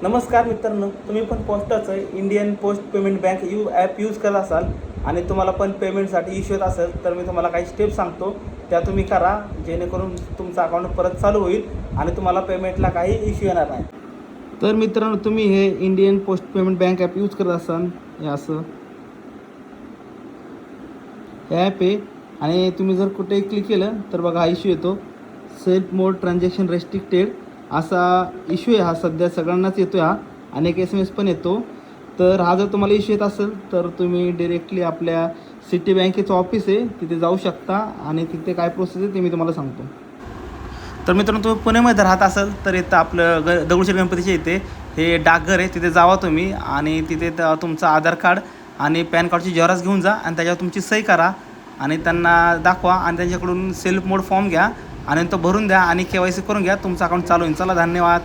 नमस्कार मित्रांनो, तुम्ही पण पोस्टाचं Indian post payment bank app use करत असाल आणि तुम्हाला पण पेमेंटसाठी इश्यू येत असेल तर मी तुम्हाला काही स्टेप सांगतो, त्या तुम्ही करा, जेणेकरून तुमचं अकाउंट परत चालू होईल आणि तुम्हाला पेमेंटला काही इश्यू येणार नाही. तर मित्रांनो, तुम्ही हे Indian post payment bank app use करत असाल, हे असं ॲप आहे आणि तुम्ही जर कुठे क्लिक केलं तर बघा हा इश्यू येतो, सेल्फ मोड ट्रान्झॅक्शन रेस्ट्रिक्टेड असा इश्यू आहे. हा सध्या सगळ्यांनाच येतो हा आणि एक SMS पण येतो. तर हा जर तुम्हाला इश्यू येत असेल तर तुम्ही डिरेक्टली आपल्या सिटी बँकेचं ऑफिस आहे तिथे जाऊ शकता आणि तिथे काय प्रोसेस आहे ते मी तुम्हाला सांगतो. तर मित्रांनो, तुम्ही पुण्यामध्ये राहत असाल तर इथं आपलं दगडूशेठ गणपतीच्या इथे हे डाकघर आहे, तिथे जावा तुम्ही आणि तिथे तुमचं आधार कार्ड आणि पॅन कार्डची झेरॉक्स घेऊन जा आणि त्याच्यावर तुमची सही करा आणि त्यांना दाखवा आणि त्यांच्याकडून सेल्फ मोड फॉर्म घ्या आणि तो भरून द्या आणि KYC करून घ्या. तुमचं अकाउंट चालू होईल. चला, धन्यवाद.